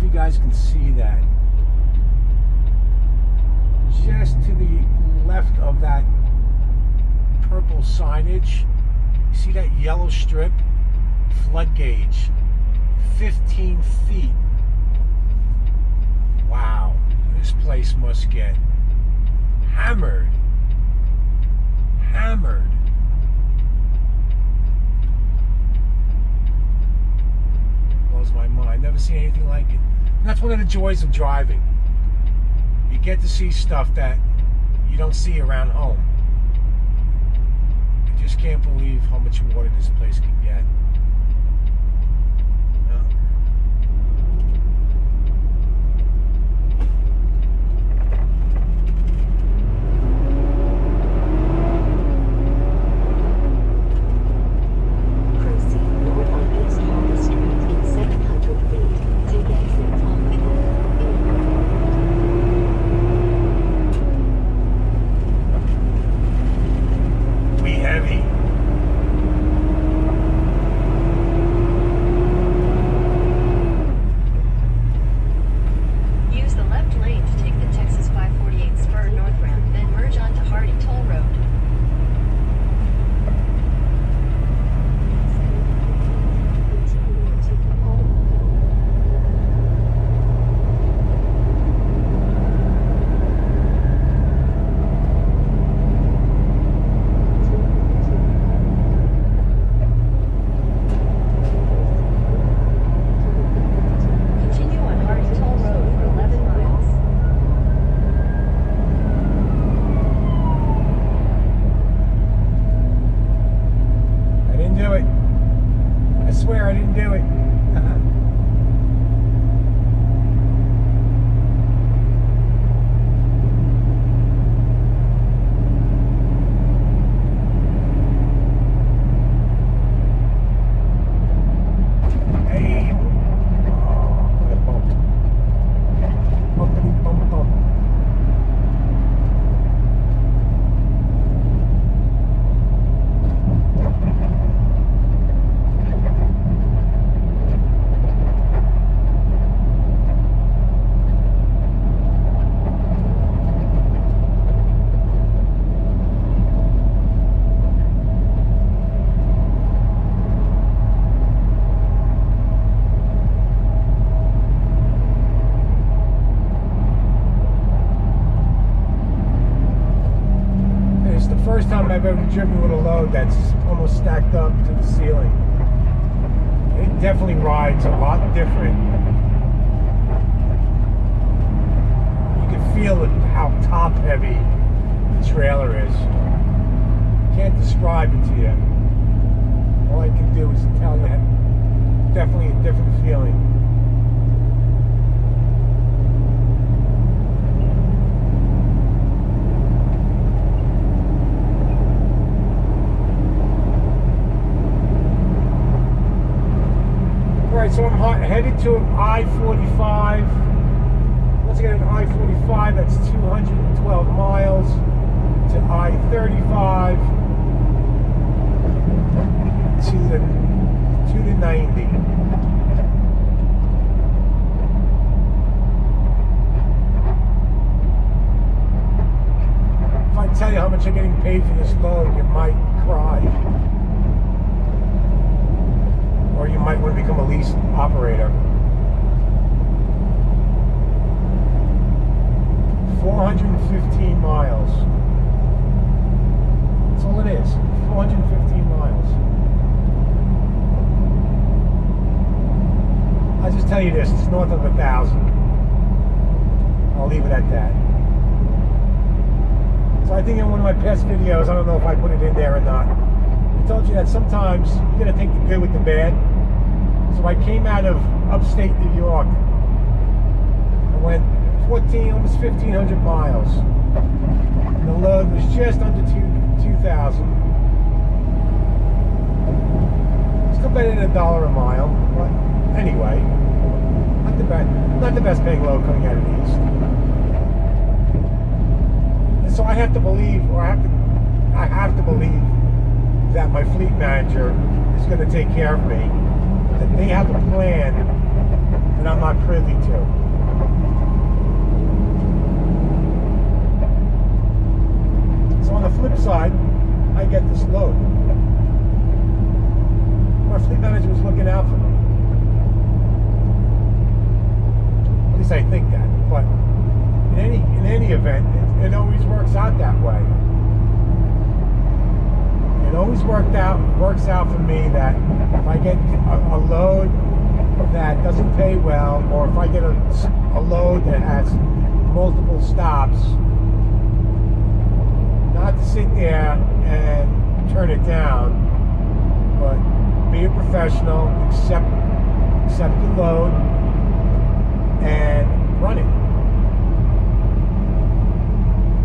you guys can see that. Just to the left of that purple signage, you see that yellow strip? Flood gauge, 15 feet. Wow, this place must get hammered. Hammered. Blows my mind. Never seen anything like it. And that's one of the joys of driving. You get to see stuff that you don't see around home. I just can't believe how much water this place can get. First time I've ever driven with a load that's almost stacked up to the ceiling. It definitely rides a lot different. You can feel it, how top heavy the trailer is. Can't describe it to you. All I can do is tell you definitely a different feeling. So I'm headed to I-45. Once I get an I-45, that's 212 miles to I-35 to the 90. If I tell you how much I'm getting paid for this load, you might cry. Or you might want to become a lease operator. 415 miles. That's all it is. 415 miles. I'll just tell you this, it's north of 1,000. I'll leave it at that. So I think in one of my past videos, I don't know if I put it in there or not, I told you that sometimes you gotta take the good with the bad. So I came out of upstate New York. I went 14, almost 1,500 miles. And the load was just under 2,000. Still better than $1 a mile, but anyway, not the best paying load coming out of the east. And so I have to believe, or I have to believe that my fleet manager is going to take care of me, that they have a plan, and I'm not privy to. So on the flip side, I get this load. Our fleet manager was looking out for me. At least I think that. But in any event, it always works out that way. It always works out for me that if I get a load that doesn't pay well, or if I get a load that has multiple stops, not to sit there and turn it down, but be a professional, accept the load, and run it.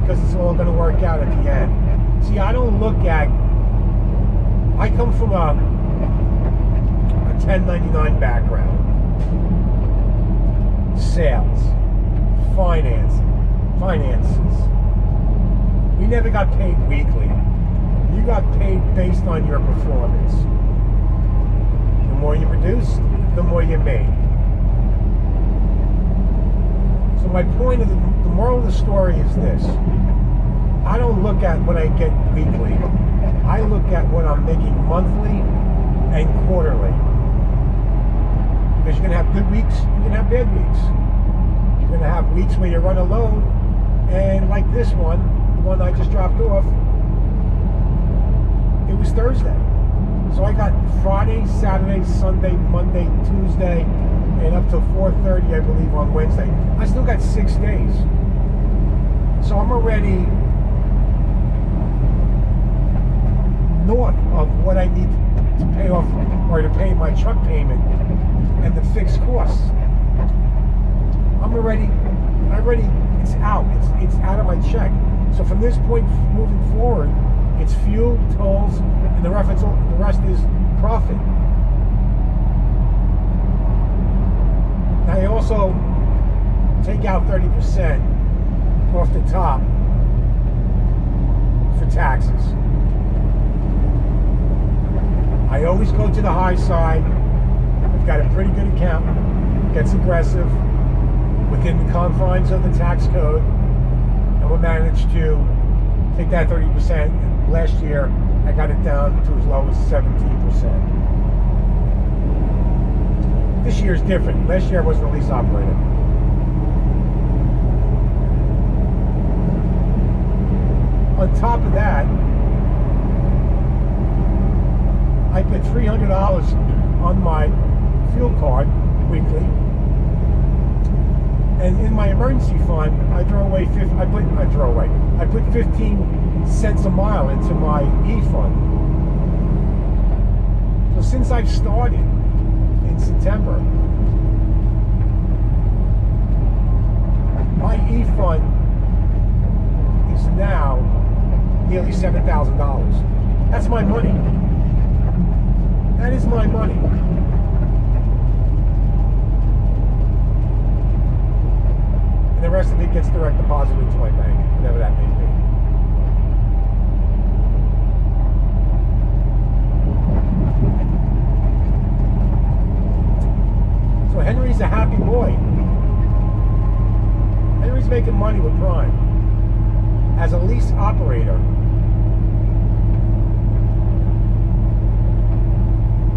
Because it's all going to work out at the end. See, I don't look at... I come from a 1099 background. Sales. Finances. We never got paid weekly. You got paid based on your performance. The more you produced, the more you made. So my point of the moral of the story is this. I don't look at what I get weekly. I look at what I'm making monthly and quarterly. Because you're going to have good weeks, you're going to have bad weeks. You're going to have weeks where you run a load, and like this one, the one I just dropped off, it was Thursday. So I got Friday, Saturday, Sunday, Monday, Tuesday, and up till 4:30, I believe, on Wednesday. I still got 6 days. So I'm already north of what I need to pay off, or to pay my truck payment and the fixed costs. It's out. It's out of my check. So from this point moving forward, it's fuel, tolls, and the rest is profit. I also take out 30% off the top for taxes. I always go to the high side. I've got a pretty good accountant, gets aggressive within the confines of the tax code, and we managed to take that 30%. Last year, I got it down to as low as 17%. This year's different. Last year I wasn't a lease operator. On top of that, I get $300 on my fuel card weekly, and in my emergency fund, I put 15 cents a mile into my e-fund. So since I've started in September, my e-fund is now nearly $7,000. That's my money. That is my money. And the rest of it gets direct deposited into my bank, whatever that may be. So Henry's a happy boy. Henry's making money with Prime as a lease operator.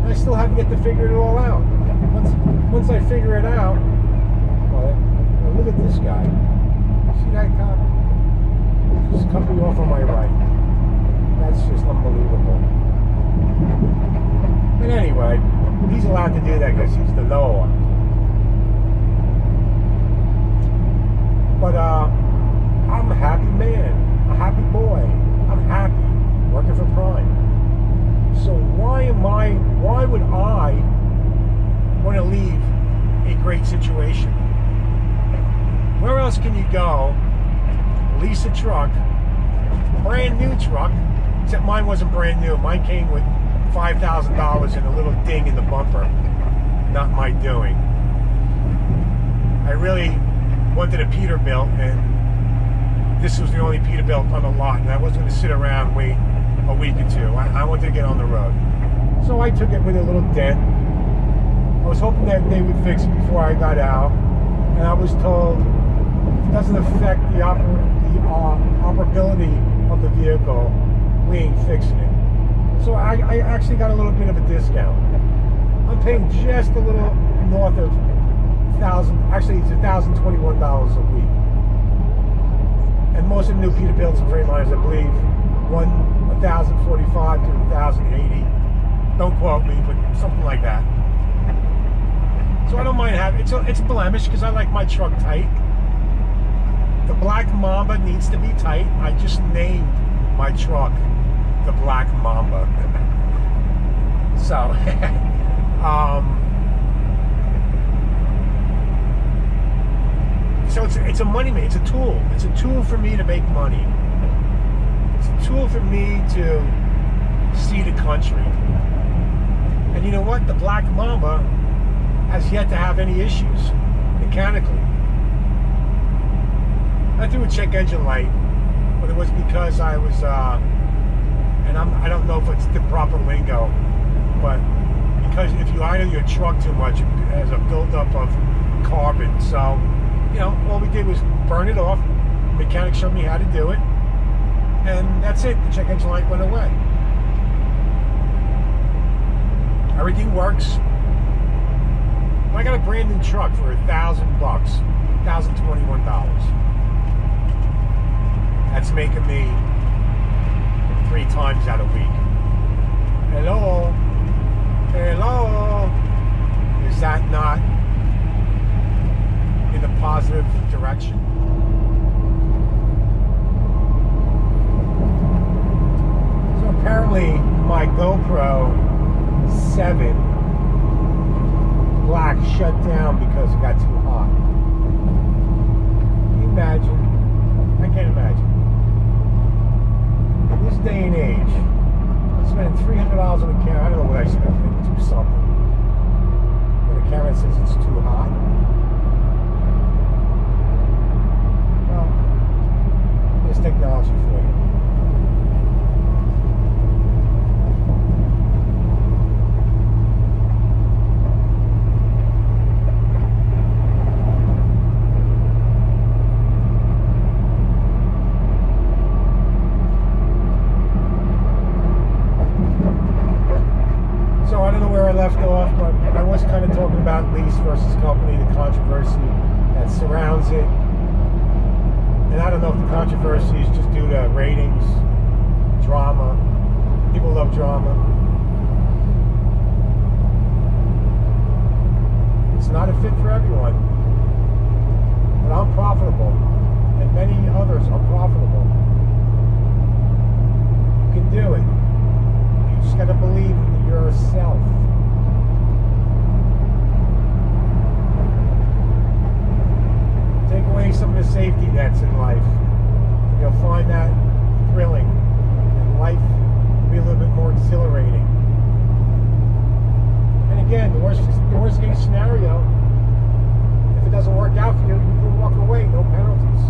I still haven't yet to figure it all out. Once I figure it out, well, look at this guy. See that cop? Just cut me off on my right. That's just unbelievable. But anyway, he's allowed to do that because he's the law. But I'm a happy man, a happy boy. I'm happy working for Prime. So why would I want to leave a great situation? Where else can you go, lease a truck, brand new truck, except mine wasn't brand new. Mine came with $5,000 and a little ding in the bumper. Not my doing. I really wanted a Peterbilt, and this was the only Peterbilt on the lot, and I wasn't going to sit around and wait a week or two. I wanted to get on the road. So I took it with a little dent, I was hoping that they would fix it before I got out, and I was told it doesn't affect the operability of the vehicle. We ain't fixing it. So I actually got a little bit of a discount. I'm paying just a little north of actually it's $1,021 a week. And most of the new Peterbilt and Freightliners, I believe, run $1,045 to $1,080. Don't quote me, but something like that. So I don't mind having it's a blemish because I like my truck tight. The Black Mamba needs to be tight. I just named my truck the Black Mamba. So so it's a money maker. It's a tool. It's a tool for me to make money. It's a tool for me to see the country. And you know what? The Black Mamba has yet to have any issues mechanically. I threw a check engine light, but it was because I was, and I don't know if it's the proper lingo, but because if you idle your truck too much, it has a buildup of carbon. So, you know, all we did was burn it off. The mechanic showed me how to do it, and that's it. The check engine light went away. Everything works. I got a brand new truck for $1,000, $1,021. That's making me 3 times out a week. Hello? Hello? Is that not in a positive direction? So apparently my GoPro 7 Black shut down because it got too hot. Can you imagine? I can't imagine. In this day and age, I'm spending $300 on a camera. I don't know what I spent, maybe do something. When the camera says it's too hot. Well, there's technology for you. Left off, but I was kind of talking about lease versus company, the controversy that surrounds it. And I don't know if the controversy is just due to ratings, drama. People love drama. It's not a fit for everyone. But I'm profitable, and many others are profitable. You can do it. You just got to believe in yourself. Take away some of the safety nets in life. You'll find that thrilling, and life will be a little bit more exhilarating. And again, the worst case scenario, if it doesn't work out for you, you can walk away, no penalties.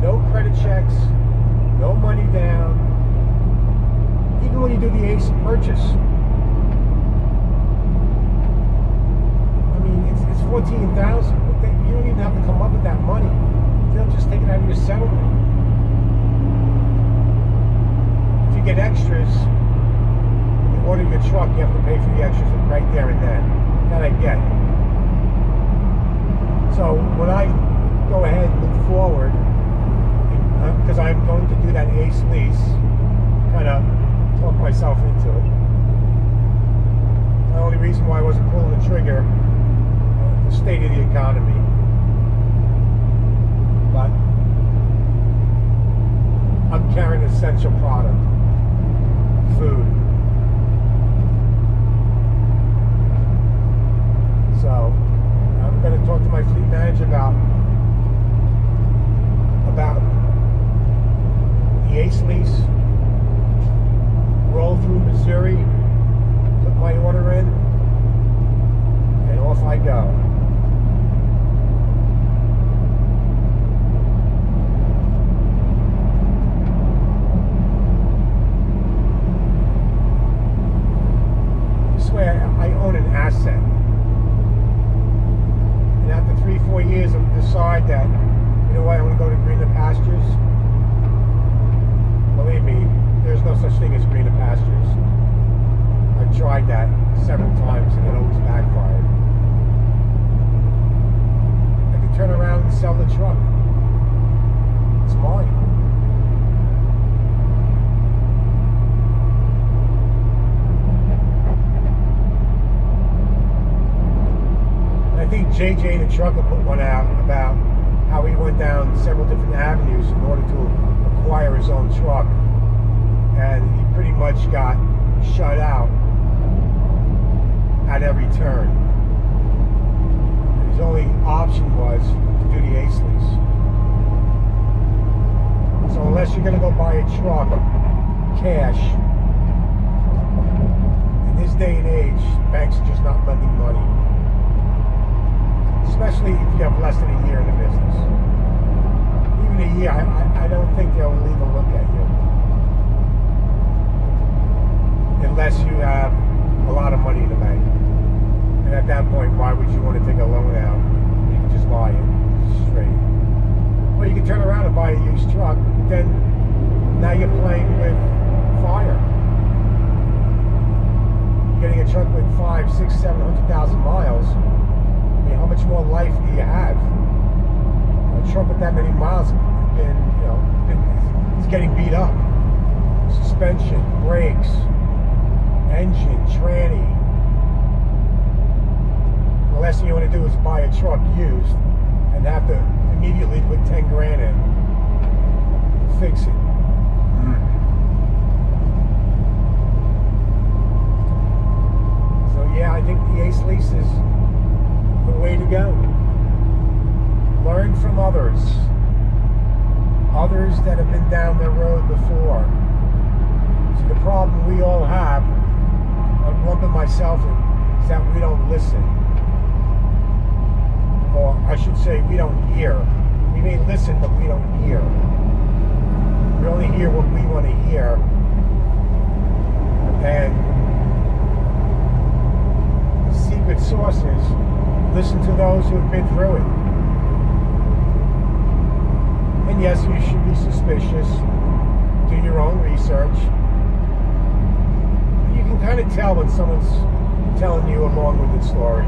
No credit checks, no money down. Even when you do the ACE purchase, it's $14,000, but you don't even have to come up with that money. They'll just take it out of your settlement. If you get extras, when you order your truck, you have to pay for the extras right there and then. That I get. So when I go ahead and look forward, because I'm going to do that ACE lease, kind of talk myself into it. The only reason why I wasn't pulling the trigger, the state of the economy. But I'm carrying an essential product, food. So I'm going to talk to my fleet manager about the ACE lease, roll through Missouri, put my order in, and off I go. I own an asset. And after 3-4 years, I decide that, you know what, I want to go to greener pastures. Believe me, there's no such thing as greener pastures. I've tried that several times and it always backfired. I could turn around and sell the truck. It's mine. I think JJ the Trucker put one out about how he went down several different avenues in order to acquire his own truck, and he pretty much got shut out at every turn. And his only option was to do the ace lease. So unless you're going to go buy a truck cash, in this day and age, banks are just not lending money. Especially if you have less than a year in the business. Even a year, I don't think they'll even look at you. Unless you have a lot of money in the bank. And at that point, why would you want to take a loan out? You can just buy it straight. Well, you can turn around and buy a used truck, but then now you're playing with fire. You're getting a truck with 500,000, 600,000, 700,000 miles. I mean, how much more life do you have? A truck with that many miles is getting beat up. Suspension, brakes, engine, tranny. The last thing you want to do is buy a truck used and have to immediately put 10 grand in to fix it. So yeah, I think the ace lease is the way to go. Learn from others that have been down the road before. See, the problem we all have, I'm lumping myself in, is that we don't listen. Or I should say, we don't hear. We may listen, but we don't hear. We only hear what we want to hear. And the secret sauce is, listen to those who have been through it. And yes, you should be suspicious. Do your own research. You can kind of tell when someone's telling you a long-winded story.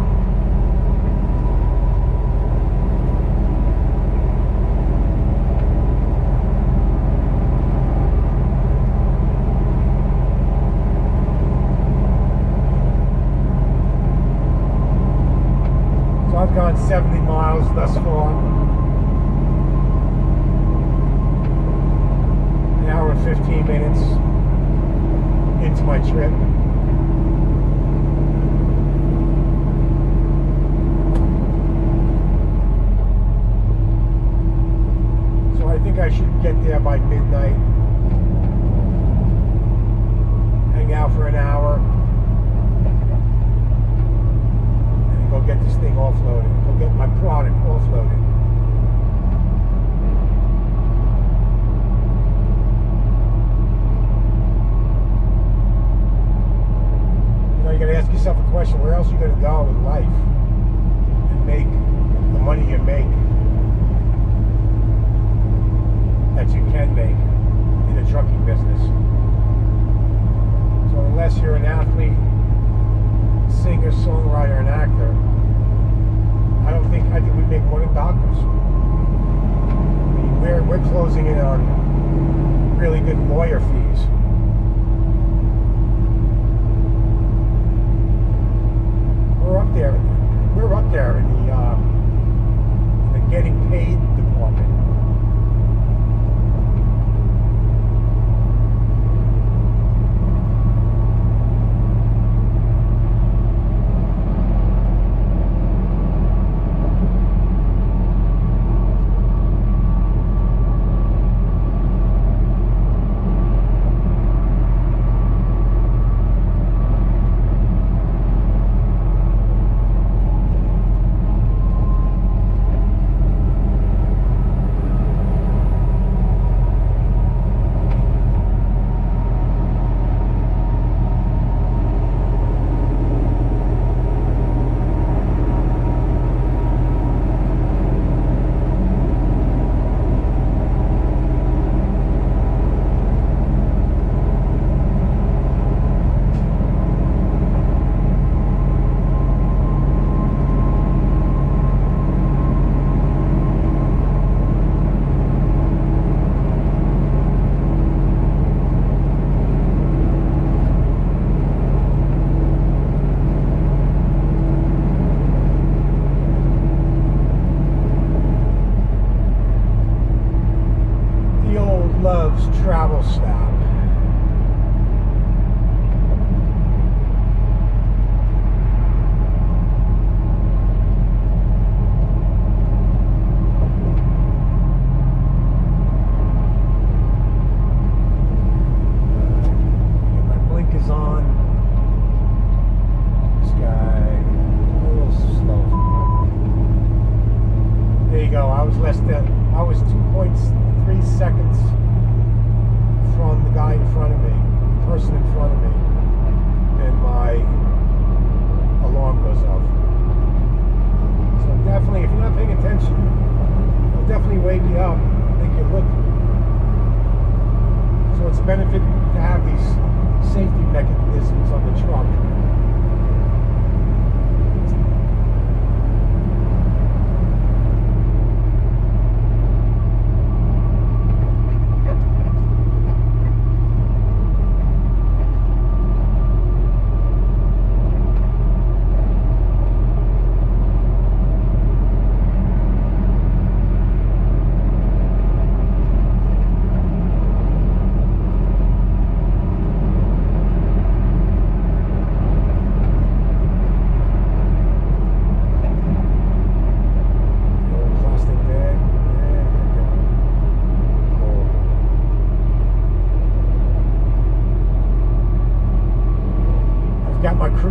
So I've gone 70 miles thus far. An hour and 15 minutes into my trip. So I think I should get there by midnight. Hang out for an hour. And go get this thing offloaded. Go get my product offloaded. You got to ask yourself a question: where else are you going to go in life and make the money you make that you can make in the trucking business? So unless you're an athlete, singer, songwriter, and actor, I think we make more than doctors. I mean, we're closing in on really good lawyer fees. We're up there in the getting paid department.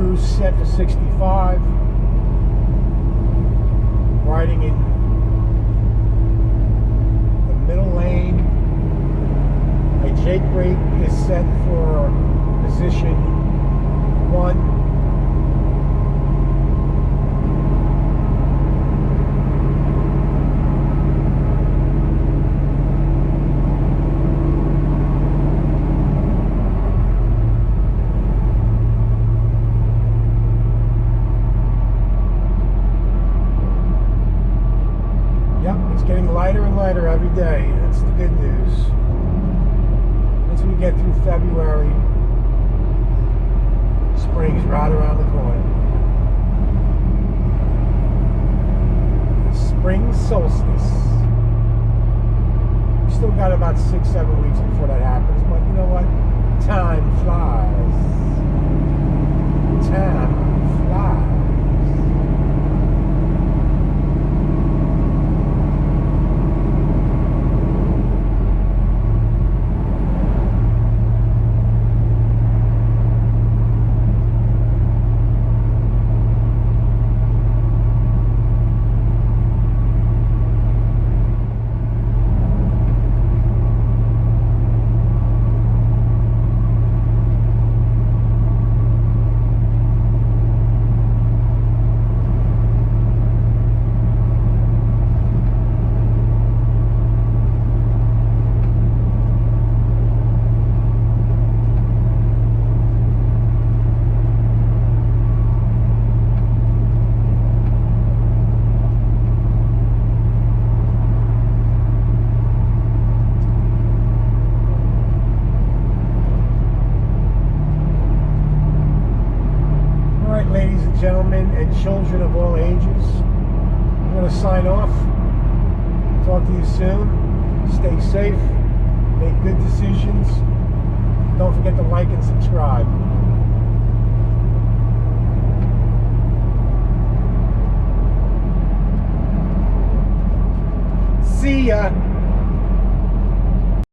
cruise set for 65. Riding in the middle lane. My Jake brake is set for position 1. Getting lighter and lighter every day. That's the good news. Once we get through February, spring's right around the corner. The spring solstice. We still got about 6-7 weeks before that happens, but you know what? Time flies. Time flies. Ladies and gentlemen and children of all ages, I'm going to sign off. Talk to you soon. Stay safe. Make good decisions. Don't forget to like and subscribe.